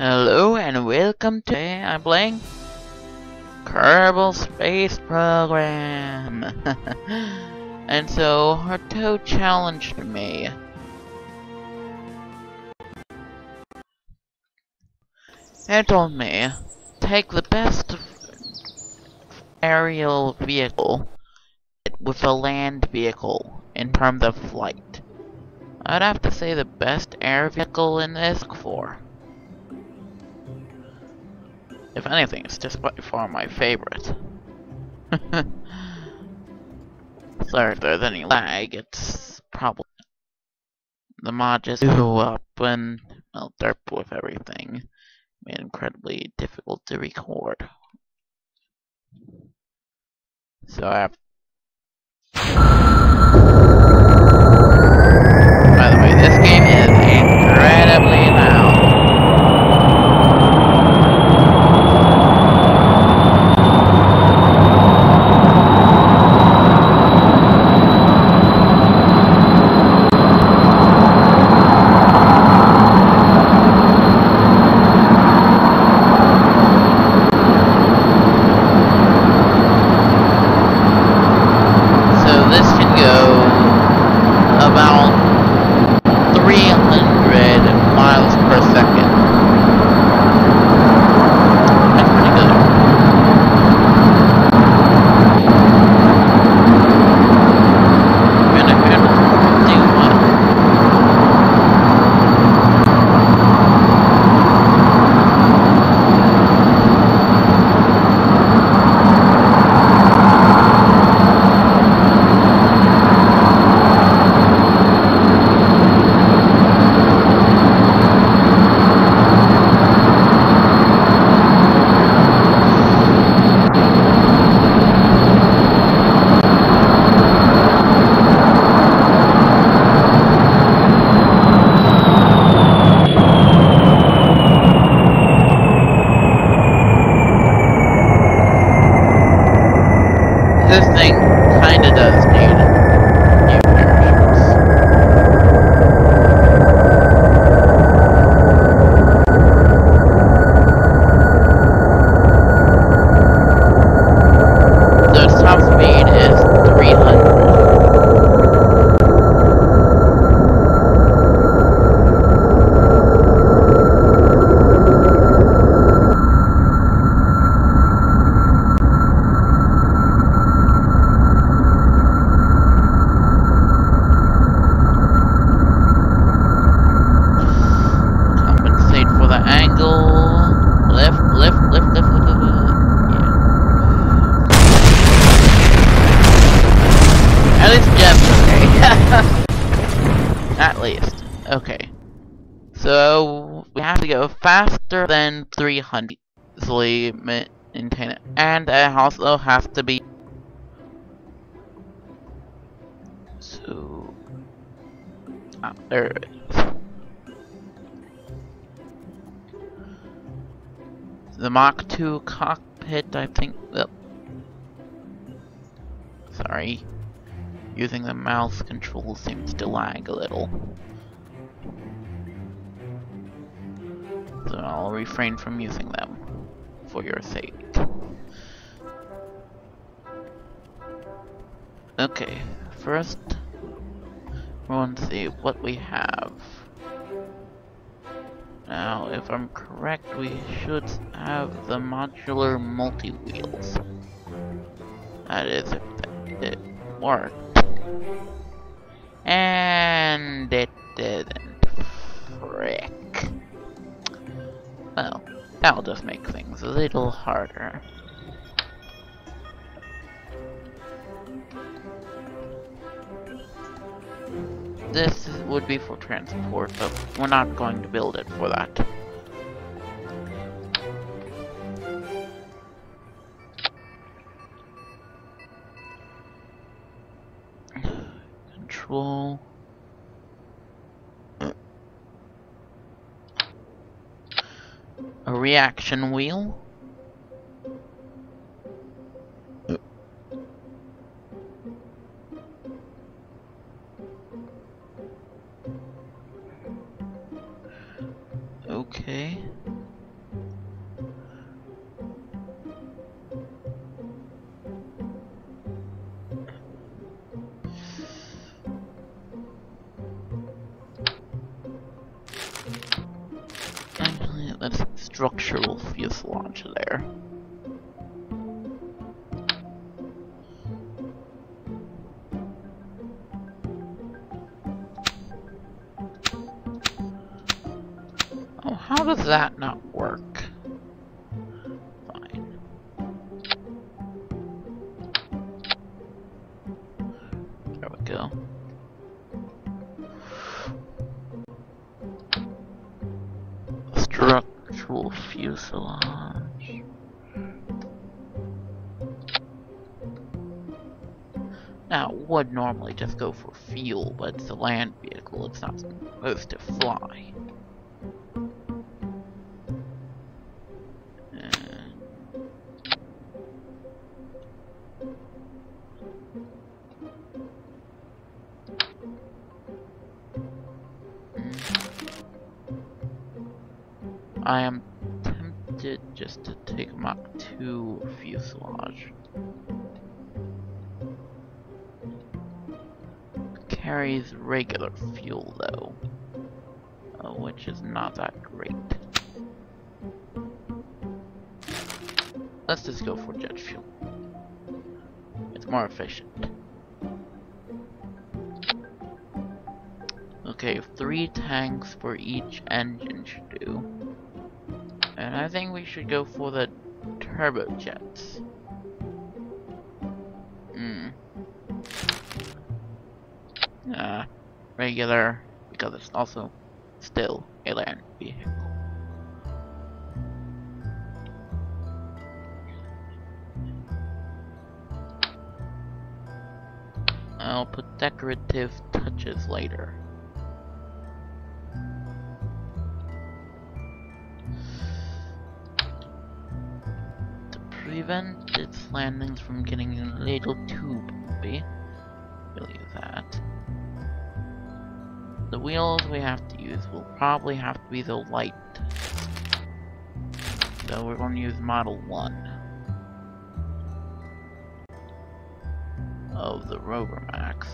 Hello and welcome to I'm playing Kerbal Space Program. And so Harto challenged me. He told me take the best aerial vehicle with a land vehicle in terms of flight. I'd have to say the best air vehicle in this 4. If anything, it's just by far my favorite. Sorry if there's any lag, it's probably the mod just blew up and well, derp with everything. Made it incredibly difficult to record. So I have. By the way, this game is incredibly loud. This thing kinda does need new parachutes. The top speed is 300. At least. Okay. So we have to go faster than 300 easily maintain it. And it also has to be so there it is. The Mach 2 cockpit, I think. Oh. Sorry. Using the mouse control seems to lag a little. So I'll refrain from using them for your sake. Okay, first we want to see what we have. Now, if I'm correct, we should have the modular multi-wheels. That is, if it worked. And it didn't. Frick. Well, that'll just make things a little harder. This would be for transport, but we're not going to build it for that. Control. A reaction wheel. Okay. structural fuselage there. Oh, how does that not work? Fine. There we go. Structural fuselage. Now, it would normally just go for fuel, but it's a land vehicle, it's not supposed to fly. I am tempted just to take Mach 2 fuselage. Carries regular fuel though, which is not that great. Let's just go for jet fuel. It's more efficient. Okay, 3 tanks for each engine should do. And I think we should go for the turbojets. Regular, because it's also still a land vehicle. I'll put decorative touches later. To prevent its landings from getting a little too bumpy, believe that. The wheels we have to use will probably have to be the light. So we're going to use Model 1 of the Rover Max.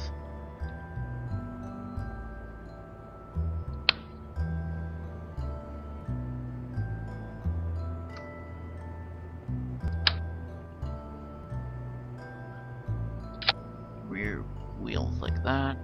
Rear wheels like that.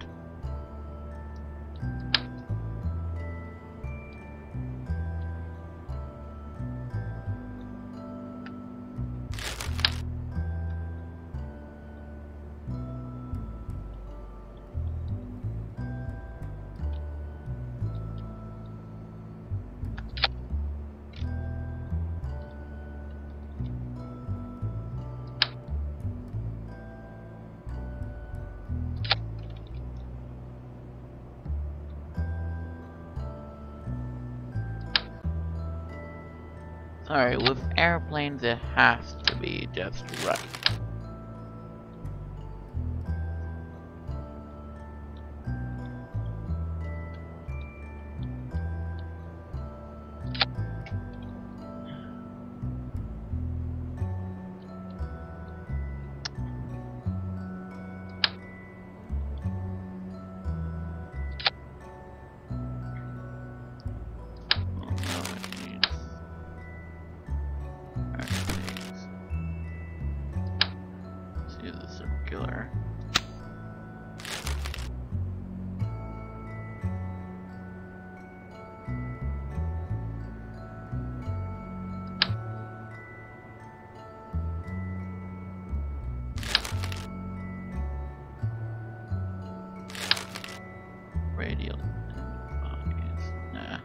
Alright, with airplanes it has to be just right. Circular. Radial. Nah.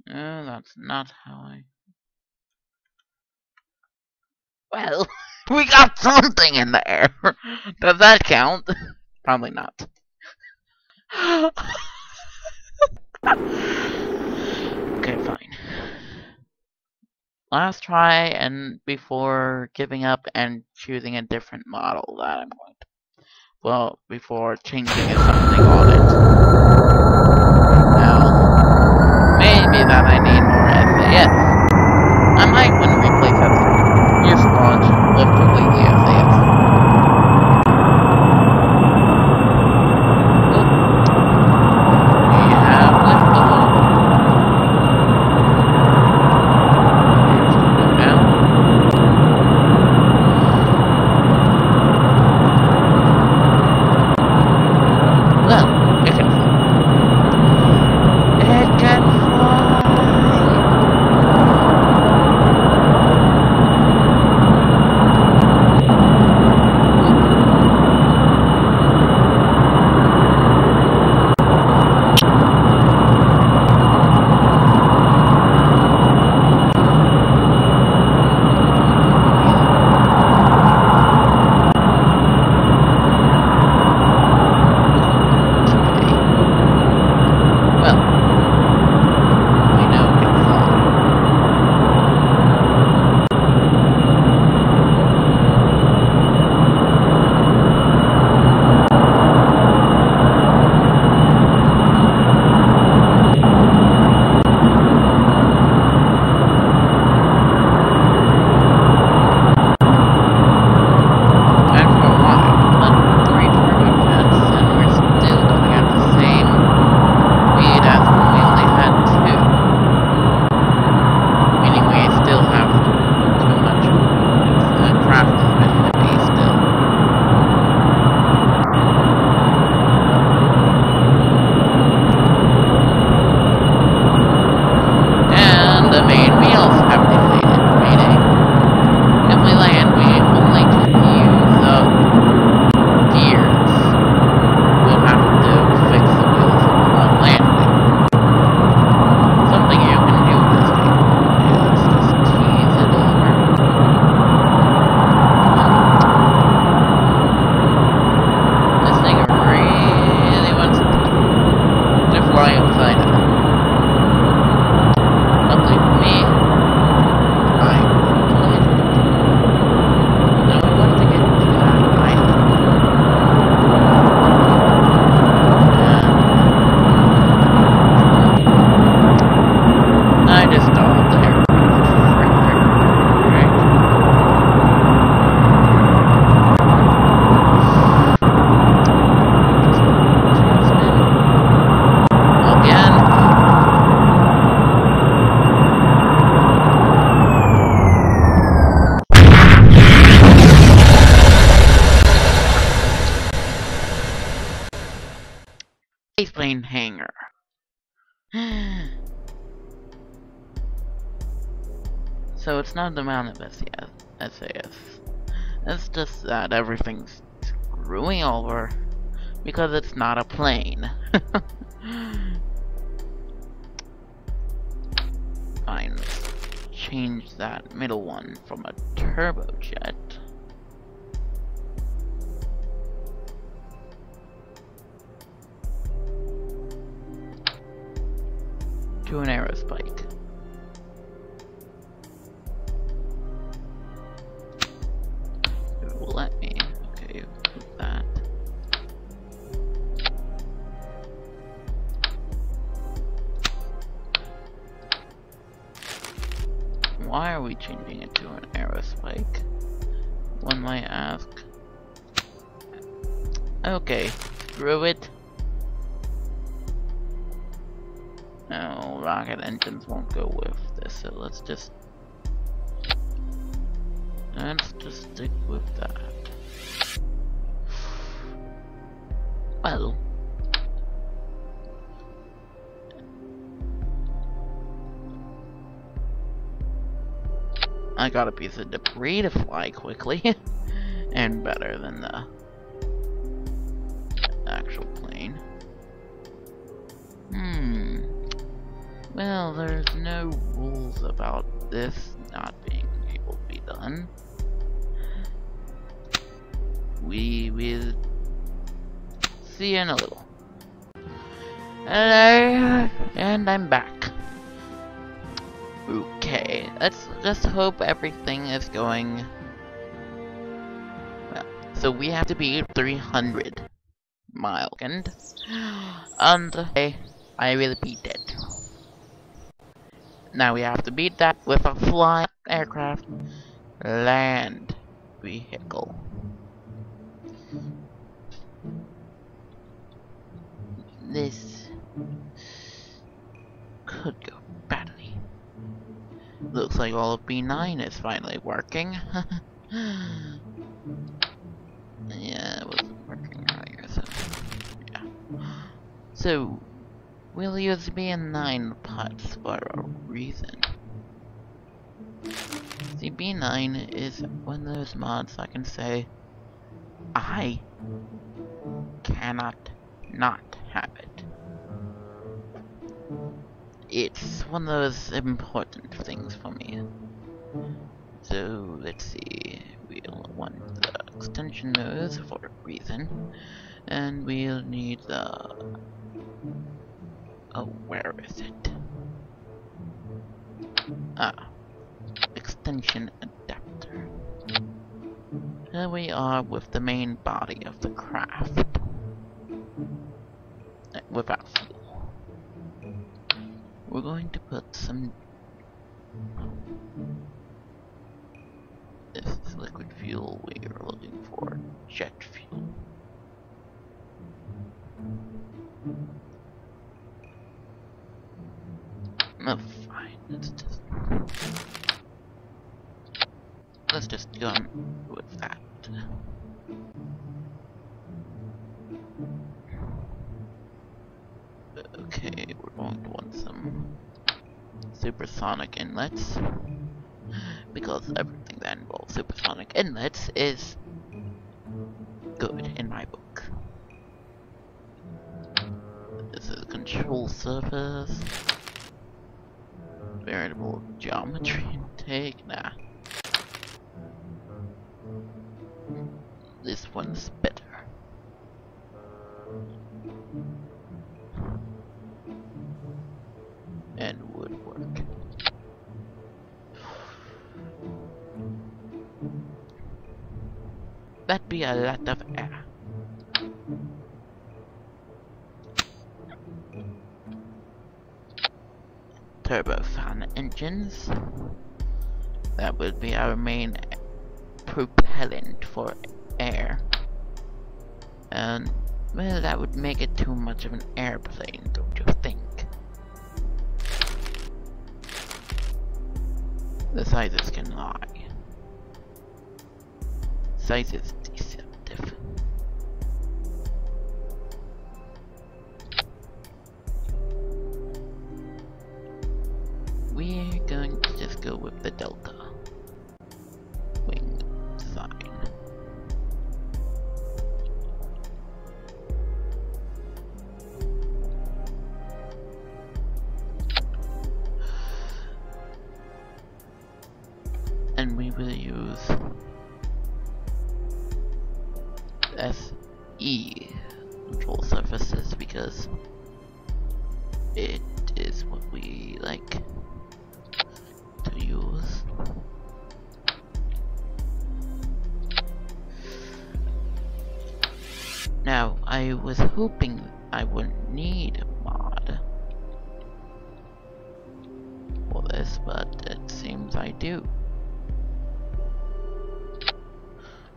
That's not how I... Well, we got something in the air. Does that count? Probably not. last try and before giving up and choosing a different model that I'm going to. Well, before changing something on it. Now, maybe that I need more SAS. I might want to replace that for years launch with completely SAS. Spaceplane hangar. So it's not the amount of SAS. It's just that everything's screwing over because it's not a plane. Fine. Change that middle one from a turbojet to an aerospike. It will let me. Okay, put that. Why are we changing it to an aerospike? One might ask. Okay, screw it. No, rocket engines won't go with this, so let's just stick with that. Well, I got a piece of debris to fly quickly and better than the actual plane. Well, there's no rules about this not being able to be done. We will see you in a little. Hello, and I'm back. Okay. Okay, let's just hope everything is going well. So we have to beat 300 miles, and I really beat it. Now we have to beat that with a flying aircraft land vehicle. This could go badly. Looks like all of B9 is finally working. Yeah, it wasn't working earlier, so yeah. So we'll use B9 parts for a reason. See, B9 is one of those mods I can say I cannot not have it. It's one of those important things for me. So let's see, we'll want the extension nodes for a reason, and we'll need the where is it? Extension adapter. Here we are with the main body of the craft without fuel. We're going to put some. This is liquid fuel. We are looking for jet fuel. Oh, fine. Let's just go with that. Okay, we're going to want some supersonic inlets, because everything that involves supersonic inlets is good in my book. This is control surface, variable geometry intake. Nah, this one's better. And woodwork. That'd be a lot of air. Turbofan engines. That would be our main propellant for air. And well, that would make it too much of an airplane, don't you think? The sizes can lie. Size is deceptive. We're going to just go with the Delta wing design. And we will use SE control surfaces because it is what we like to use. Now, I was hoping I wouldn't need a mod for this, but it seems I do.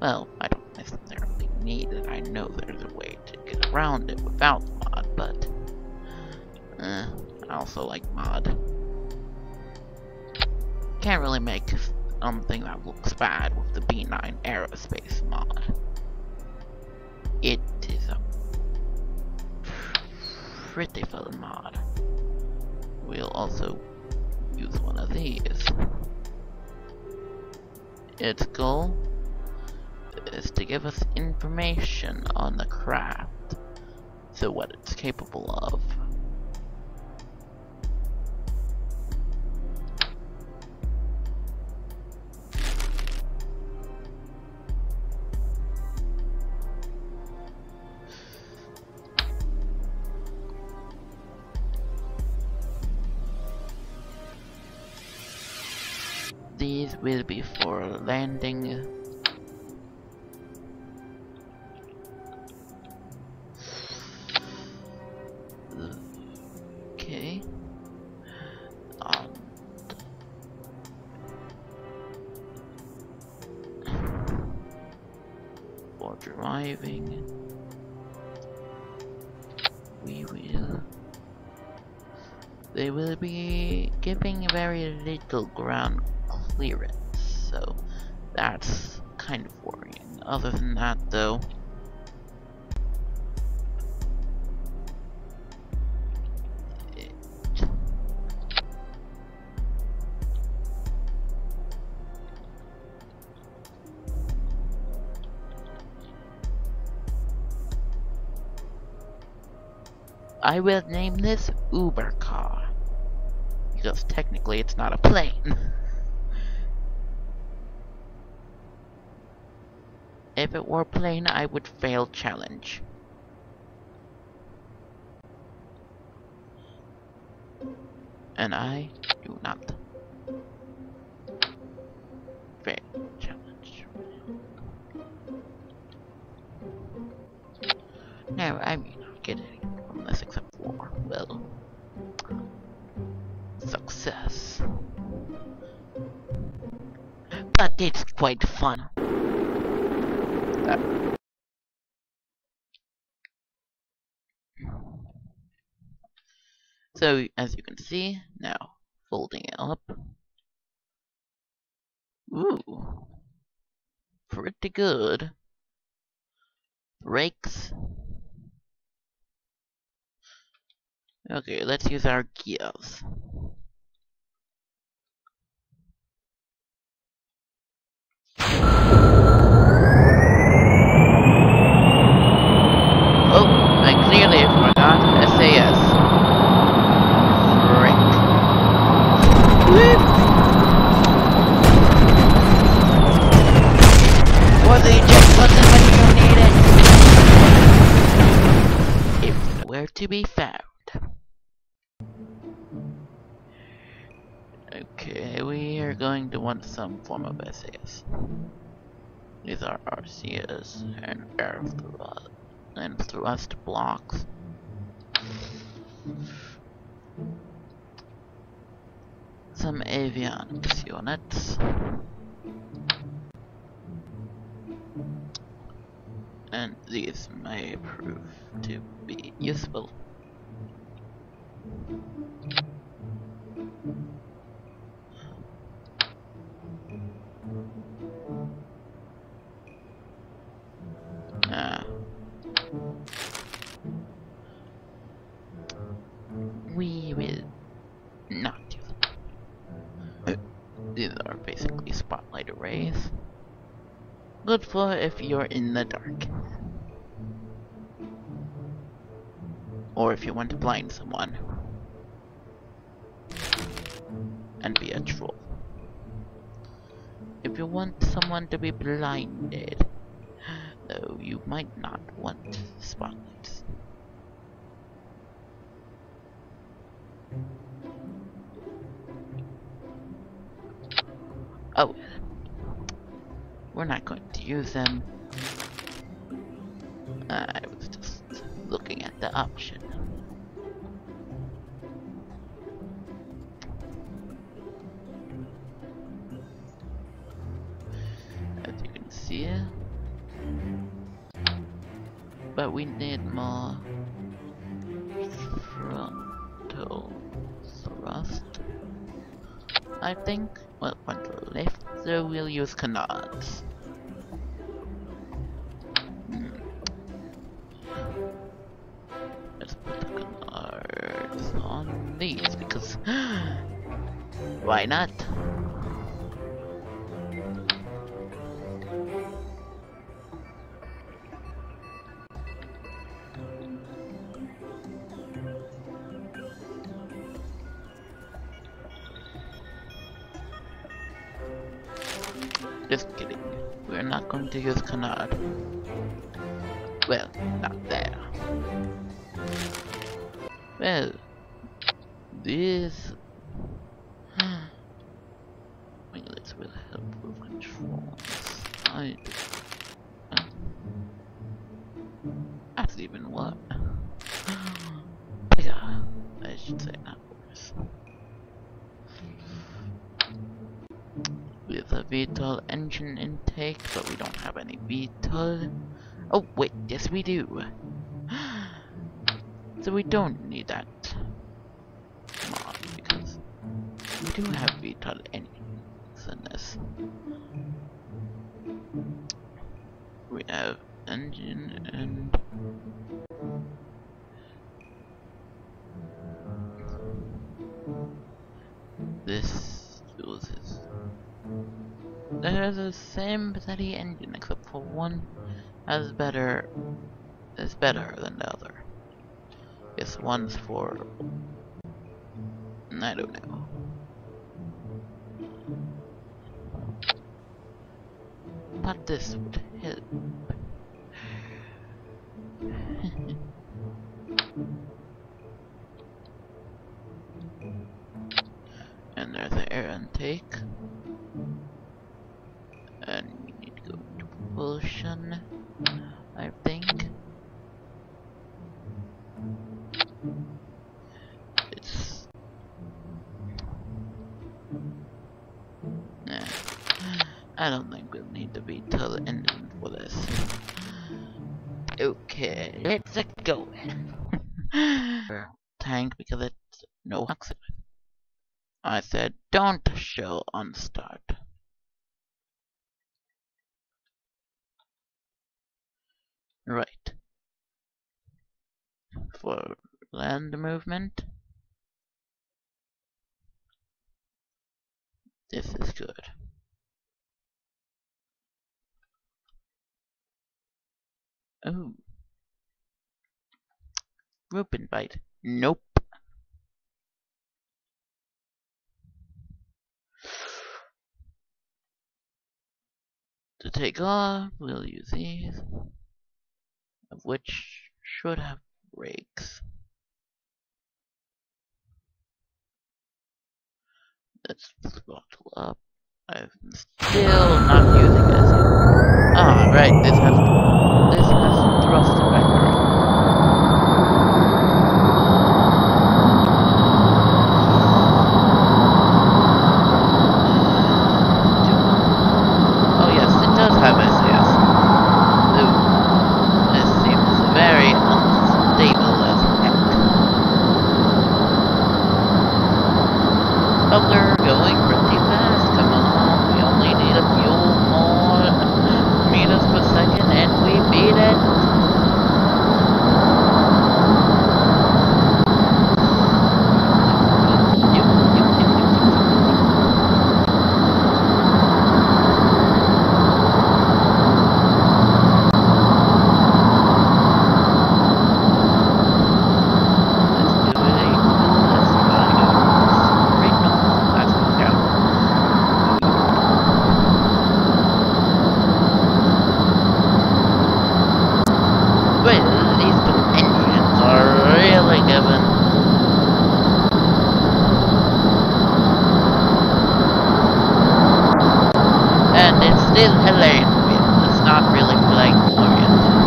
Well, I don't necessarily need it. I know there's a way to get around it without mod, but I also like mod. Can't really make something that looks bad with the B9 Aerospace mod. It is a pretty fun mod. We'll also use one of these. Its goal is to give us information on the craft, so what it's capable of. these will be for landing. Okay. For driving, they will be giving very little ground clearance, so that's kind of worrying. Other than that, though, I will name this Uber car, because technically it's not a plane. If it were a plane, I would fail challenge. And I do not fail challenge. No, I mean, not get anything from this except for, well, success. But it's quite fun. So, as you can see, now, folding it up. Ooh. Pretty good. Brakes. Okay, let's use our gears. Oh, I clearly forgot SAS. Frick. Whoop. For the eject button when you need it. It's nowhere to be found. Okay, we are going to want some form of SAS. These are RCS and air thrust blocks. Some avionics units. And these may prove to be useful. We will not use them. These are basically spotlight arrays. Good for if you're in the dark. Or if you want to blind someone. And be a troll. If you want someone to be blinded, though you might not want spotlights. Oh, we're not going to use them. I was just looking at the option. As you can see, but we need more frontal thrust, I think. Well, frontal lift, so we'll use canards. Let's put the canards on these, because why not? Just kidding. We're not going to use canard. Well, not there. Well, this... Winglets will help with controls. That's even what? Yeah, I should say not worse. With a VTOL engine intake, but we don't have any VTOL. Oh wait, yes we do. So we don't need that mod because we do have VTOL engines in this. We have engine and this uses. They're the same bloody engine except for one is better than the other. This one's for I don't know. But this would help. And there's the air intake. And we need to go to propulsion, I think. It's... Nah. I don't think we'll need the VTOL engine for this. Okay, let's go. Tank because it's no oxygen. I said don't show on start. Right. For land movement, this is good. Oh. Group invite. Nope. To take off, we'll use these, of which should have brakes. Let's throttle up. I'm still not using this. Ah, right. This has thrust vector. Oh yes, it does have SAS. Ooh, this seems very unstable as heck. But they're going pretty fast. Come on, we only need a few more meters per second and we beat it. Still Elaine, it's not really flight oriented.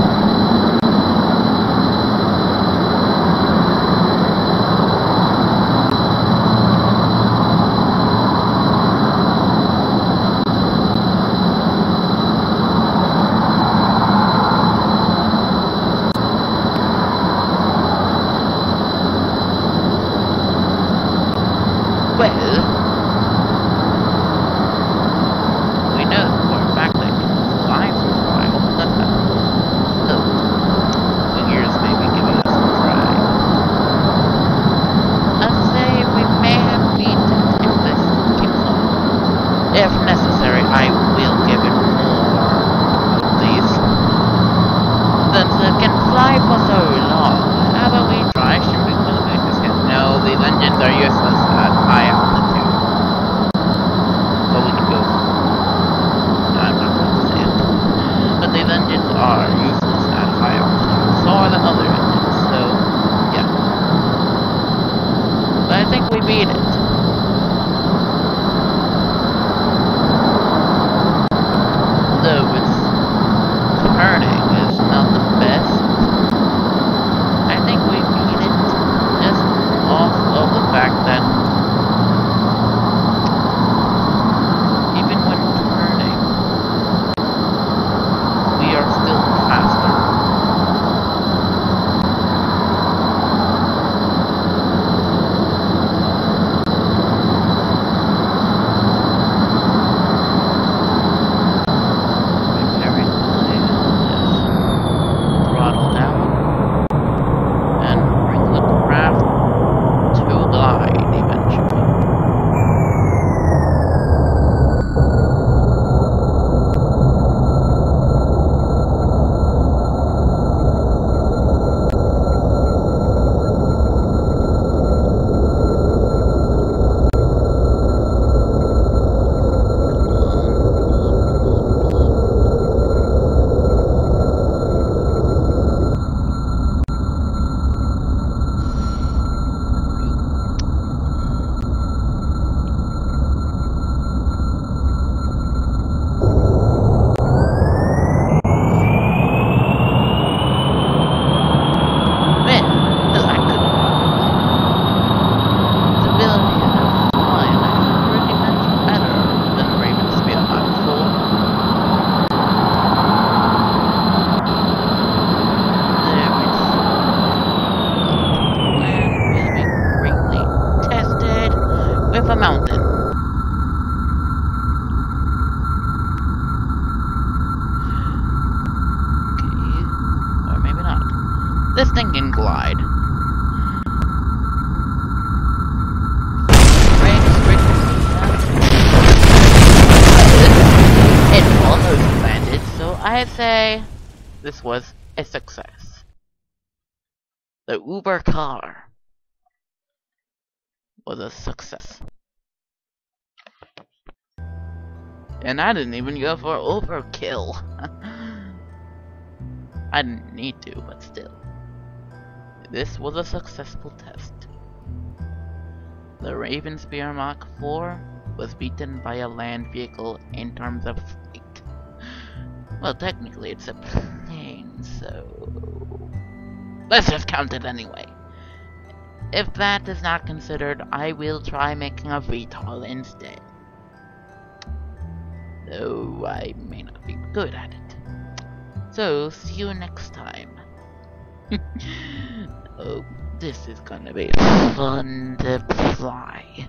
Well, we know. If necessary, I will give it more of these. Since it can fly for so long, how about we try shooting for the moon? No, these engines are useless at high altitude. But we can go. I'm not going to say it. But these engines are useless at high altitude. So are the other engines, so yeah. But I think we beat it. of a mountain. Okay, or maybe not. This thing can glide. It almost landed, so I'd say this was a success. The Uber car was a success. And I didn't even go for overkill. I didn't need to, but still. This was a successful test. The Ravenspear Mach 4 was beaten by a land vehicle in terms of flight. Well, technically it's a plane, so let's just count it anyway. If that is not considered, I will try making a VTOL instead. Though I may not be good at it. So, see you next time. Oh, this is gonna be fun to fly.